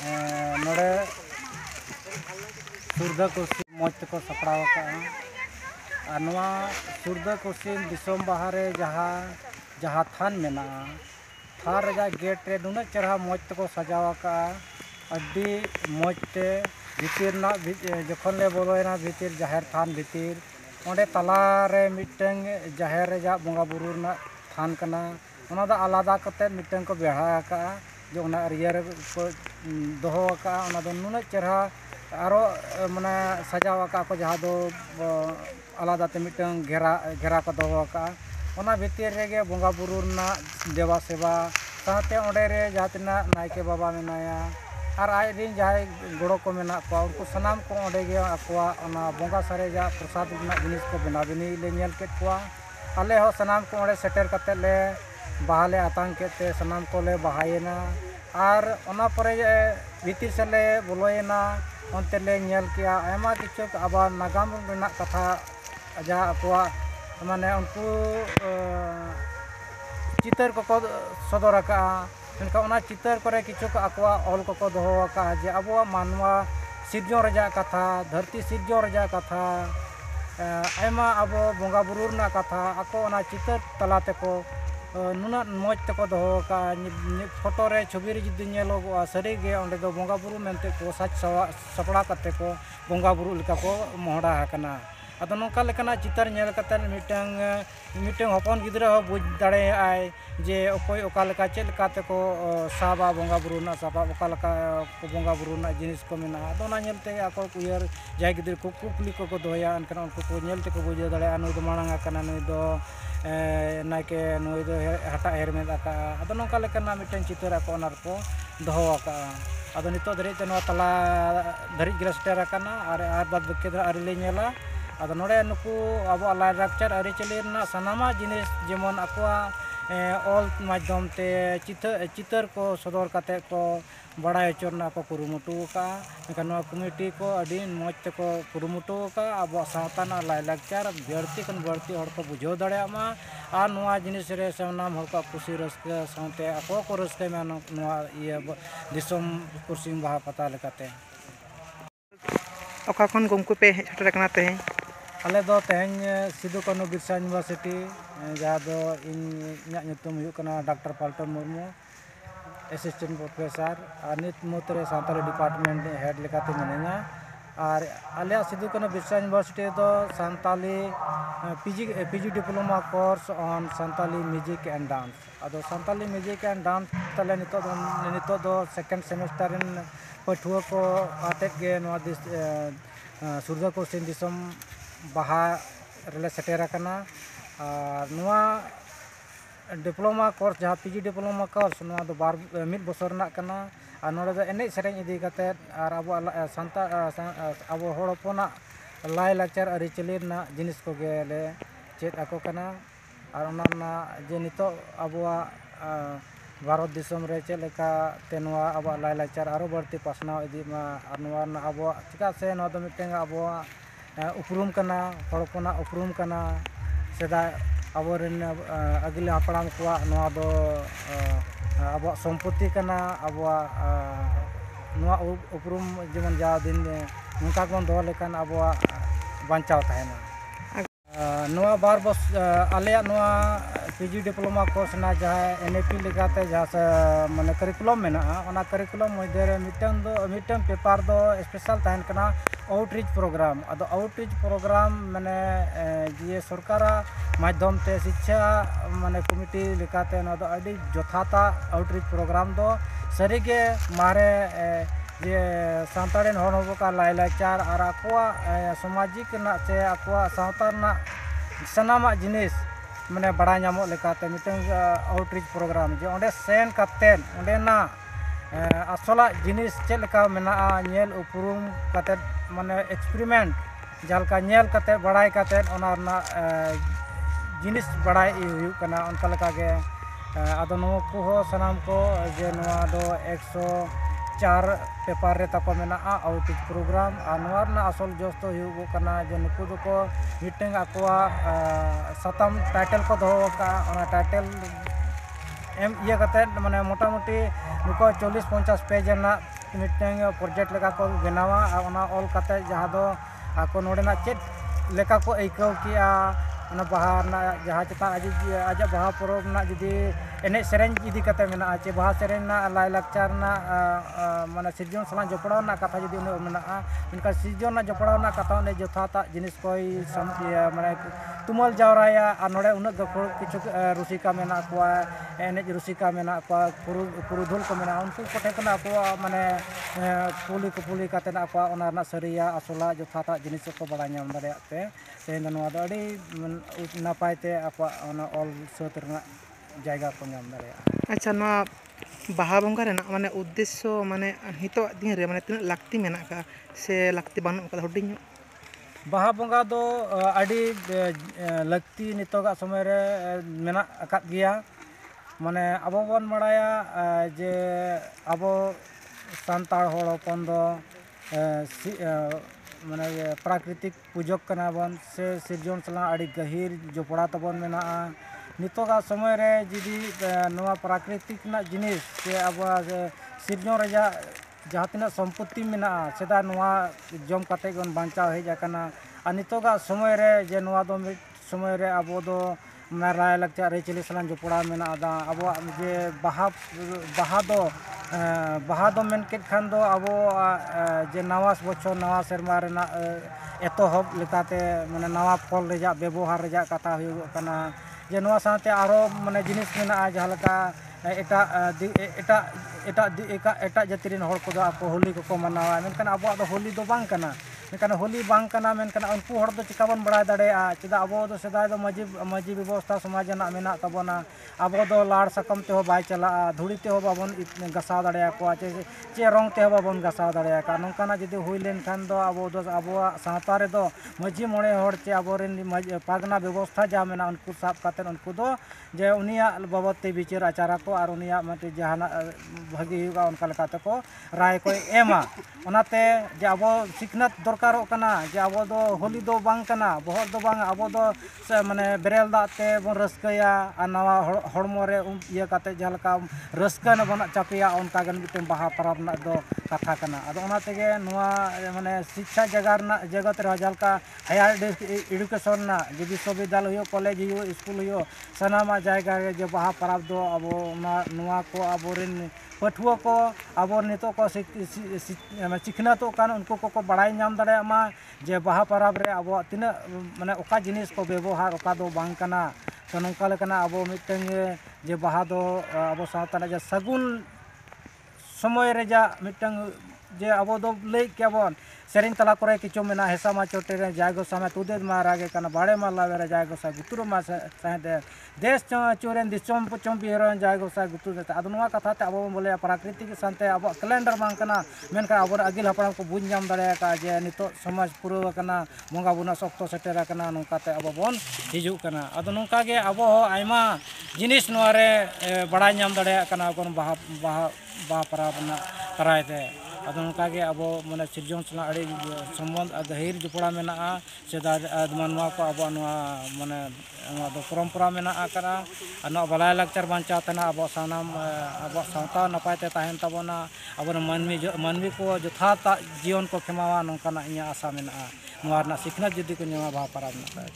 नोड़े सुरदा कुर्सी मौज तक सपड़ा सुरदा कुर्सी दिसोम बाहरे जहाँ थान मेना थान रजा गेट रे नुना चरहा मौज तक सजावा अड्डी मौजते भीतर ना जखन ले बोलोना भीतर जाहेर थान भीतर ओंडे तलारे मिटंग जाहेर रजा बोंगा बुरु ना थान कना ओना दा आलादा कते मिटंग को बेढ़ा का जो ओना रियर को दोहो का ओना दो नुना चरहा आरो माने सजावा का को जहाँ दो आलादा ते मिटंग घेरा को दोहो का ओना भीतर रेगे बोंगा बुरु ना देवा सेवा साथे ओंडे रे जातना नायके बाबा मेनाया और आईरिन जहाँ गड़ो को मेना को उनको सनाम को ओंडे गे आकुआ ओना बोंगा सारेजा प्रसाद रना जिनिस को बेना बेनी ले नेल के कुआ आले हो सनाम को ओंडे सेटर कते ले बाहले आतंक केते सनाम को ले बहायना और ओना परे भीतर से ले बोलोयना ओनते ले नेल किया आयमा किछु आबा नागाम रना कथा जहाँ आकुआ माने उनको चितर को सदर का उनका चितर करे किछु आकुआ ऑल को दोहो का जे अबो मानवा सिरजो रजा कथा धरती सिरजो रजा कथा आयमा अबो बोंगा बुरु रना कथा आको ओना चितर तलाते को नुना मौज तको दोहो का फोटो रे छवि रे जुदी नेलोगो सरी गे ओंडे दो बोंगा बुरु मेनते को सच सपड़ा कते को बोंगा बुरु लेका को मोहड़ा हकना अदो नोका लेकना चितर नेल कते मिटंग हपन गिदरा हो बुझ दाड़े आय जे ओकोय ओका लेका चेल काते को साबा बोंगा बुरु ना साबा ओका लेका को बोंगा बुरु ना जिनिस को मेना अदो ना नेलते आको उयर जाय गिदर को कुपली को दोया अनकन उनको को नेलते को बुझ दाड़े नु दो मांगा कना नु दो नायके नु दो हटा हेर में का अदो नोका लेकना मिटंग चितर को ओनर को दोहो का अदो नितो धरि ते नो तला धरि ग्रेस्टर कना आर बाद बके आर ले नेला अदो नोड़े नुकु अब लाइलाकचार आरिचाली सानामा जिनिस जेमन आकुआ ऑल माध्यम ते चितर को सदर काते को बड़ाय चोरना को कुरुमुटु का एखान कमिटी को अडी मौज ते को कुरुमुटु का अब सावता ना लाइलाकचार बर्ती कन बर्ती हर को बुझो दड़ेमा और नोआ जिनिस रे सामनाम हर को खुशी रस्का सावते आको को रस्का में नोआ ये दिसोम कुर्सी बाहा पता लेकाते ओका खन गमकु पे हेटर कना ते आले दो तेहन सिदु कानू बिरसा यूनिवर्सिटी जहाँ दो इन नुतुम हुई कना डॉक्टर पाल्टन मुर्मू असिस्टेंट प्रोफेसर और नित मुतरे सानताली डिपार्टमेंट हेड लेकाते मिनाया और आले सिदु कानू बिरसा यूनिवर्सिटी दो Santali PG diploma course on Santali music and dance अदो सानताली म्यूजिक एंड डांस तले नितो दो सेकेंड सेमेस्टर इन पठुआ को आते गे नोआ दिस सुरदा कुर्सी दिसम बाहा रेले सेटेरा कना और नोआ डिप्लोमा कोर्स जहाँ पीजी डिप्लोमा कोर्स नोआ दो बार मिद बसर ना कना और नोडे दो एने सेरें इदी कते और अब सांता अब होड़ हपना लाई लाचार आरिचाली ना जिनिस को गेले चेद आको कना और ओना जे नितो अबवा भारत दिसम रे चेद लेका ते नोआ अब लाई लाचार आरो बढ़ती पासना इदी मा और नोआ अब चिका से नोआ दो मिटेंग अब उपरूम कना हड़पना उपरूम कना सेदा अबोरेन अगले हापड़ाम को नोआ दो अब सम्पत्ति कना अब नोआ उपरूम जेमन जा दिन नोका बन दो लेकन अब बांचाव तहना नोआ बार बस आले नोआ पीजी डिप्लोमा कोर्स ना जहाँ एनएपी लेकाते जहाँ से माने करिकुलम मेना ओना करिकुलम मध्य रे मिटन पेपर दो स्पेशल तहन कना आउटरीच प्रोग्राम अदो आउटरीच प्रोग्राम माने जे सरकार माध्यम ते शिक्षा माने कमिटी लेकाते ना दो अडी जथाता आउटरीच प्रोग्राम दो सरीगे मारे जे सांताड़ेन हर का लाइलाचार और आकुआ सामाजिक ना से आकुआ सावता ना सनामा जिनिस माने बड़ा नामो लेकाते मिटन आउटरीच प्रोग्राम जे ओंडे सेन कातेन ओंडे ना असला जिनिस चेद लेका मेना नेल उपरूम काते माने एक्सपेरिमेंट जलका नेल काते बड़ाई काते ओना ना जिनिस बड़ाई हुई कना उनका लेका गे आदो नो को हो सनाम को जे नोआ दो 104 पेपर रे तको मेना आउटरीच प्रोग्राम और नोआ ना असल जोस तो हुई कना जे नुकु दो को मिटिंग आकुआ सतम टाइटल को दोहो का ओना टाइटल एम ये माने मोटामुटी नुको 40-50 पेज ना मिट्टें प्रोजेक्ट लेका को बनावा और ओना ऑल काते जहाँ दो आको नोडेना चेत लेका को ऐकव किया ओना बाहा ना जहाँ चेता आज बाहा पर्व ना जुदी एने सेरेंज इदी कते मेना चे बाहा सेरेंज ना लाय लाक्चर ना माने सिरजन सला जपड़ाव ना कथा जुदी उन्हें मेना इनका सिरजन ना जपड़ाव ना कथा ने जथाता जिनिस कोई माने तुमल जावराया और नोड़े उन्हें गफुर किछु रुसिका मेना को एनेज रुसिका मेना को पुरुधुल को मेना उनको कोठे कना को माने पुली काते ना को ओना ना सरिया असला जथाता जिनिस को बड़ा नाम दाड़ेयाते तेन नोआ दो अडी नापायते आपा ओना ऑल सत रना जायगा को नाम दाड़ेया। अच्छा नोआ बाहा बंगा रेना माने उद्देश्य माने हितो दिन रे माने तीन लाक्ति मेना का से लाक्ति बानु का हुडिंग बाहा बंगा दो अडी लगती नितोगा समय रे मेना अकात गया माने अबो बन बड़ाया जे अबो सांतार होड़ हपन दो माने प्राकृतिक पूजक कना बन से सिरजन सला अडी गहिर जोपड़ा तबन मेना नितोगा समय रे जुदी नोआ प्राकृतिक ना जिनिस से अब सिरजन रजा जहाँ तीना सम्पत्ति मेना सेदा नोआ जम काते गन बांचा हेज आकना आ नितोगा समय रे जे नोआ दो मिट समय रे अबो दो राय लाक्चार रेचली सलान जोपड़ा मेना दा अबो जे बाहा दो मेन के खान दो अबो जे नवास बछर नवा सेरमा रेना एतोहब लेकाते माने नवा फल रेजा व्यवहार रेजा कथा हुयुग कना जे नोआ साथे आरो माने जिनिस मेना जहाँ लका एटा जाति रेन हर को आपको होली को मनावा मेनखान अबो दो होली दो बांग कना मेनखान होली बांग कना मेनखान उनको हर दो चिका बन बड़ा दाड़ेया चेदा अबो दो सेदाय दो मजी व्यवस्था समाज ना मेना तबना अबो दो लाड़ सकम ते हो बाय चला धुड़ी ते हो बाबन गसाव दाड़ेया को चे रंग ते हो बाबन गसाव दाड़ेया का नोंकाना जदि हुई लेनखान दो अबो सावता रे दो मजी मोड़े हर चे अबो रेन पागना व्यवस्था जा मेना उनको साब काते उनको दो जे उनिया बाबत ते विचार आचारा को और उनिया मते जहाना भागी हुआ उनका लेकाते को राय को एमा ओनाते जे अबो सिखनत दरकारों कना जे अबो दो होली दो बांग कना बहुत दो बांग अबो दो माने बेरेल दाते बन रस्कया आ नवा हड़मो रे इया काते जहलका रस्का न बना चापिया उनका गन मिटन बाहा परब ना दो कथा कना अदो ओनातेगे नोआ माने शिक्षा जगत रे जहलका हायर एजुकेशन ना जे विश्वविद्यालय हो कॉलेज हो स्कूल हो सनामा जायगा रे जे बाहा परब दो अबो नोआ को अबो रेन पठुआ को अबो नितो को सिखनातो कान उनको को बड़ाई नाम दाड़े मा जे बाहा परब रे अबो तिना माने ओका जिनिस को व्यवहार ओका दो बांग कना तो नोंका लेकना अबो मिटन जे बाहा दो अबो सावता जे सगुन समय रे जा मिटन जे अबो दो लई केबन सेरिंग तला करे किचो मेना हेसा मा चोटे रे जायगो समय तुदे मा रागे कना बाड़े मा लावे रे जायगो सा गुतुर मा साहेदे देश चोरेन दिसम पचम बिहरन जायगो सा गुतुर ते अदनुवा कथा ते अबो बोले प्राकृतिक संते अबो कैलेंडर बांग कना मेनका अबो अगिल हपड़ाम को बुझ नाम दाड़े का जे नितो समाज पुरो कना मंगा बुना सख्तो सेटेरा कना नोंका ते अबो बन हिजु कना अदो नोंका गे अबो आयमा जिनिस नोआ रे बड़ाई नाम दाड़े कना कोन बाहा परब ना करायते अदो नोंका गे अबो माने सिरजन सला अड़ी संबंध गहिर जुपड़ा मेना सेदा मानवा को अबो नोआ माने दो परंपरा मेना करा नोआ बलाय लाक्चर बांचा तना अबो सानाम अबो सावता नपायते ताहेन तबना अबो मानवी को जथाता जीवन को खेमावा नोंकाना इया आशा मेना नोआ ना सिखना जदि को न्यावा बाहा परब ना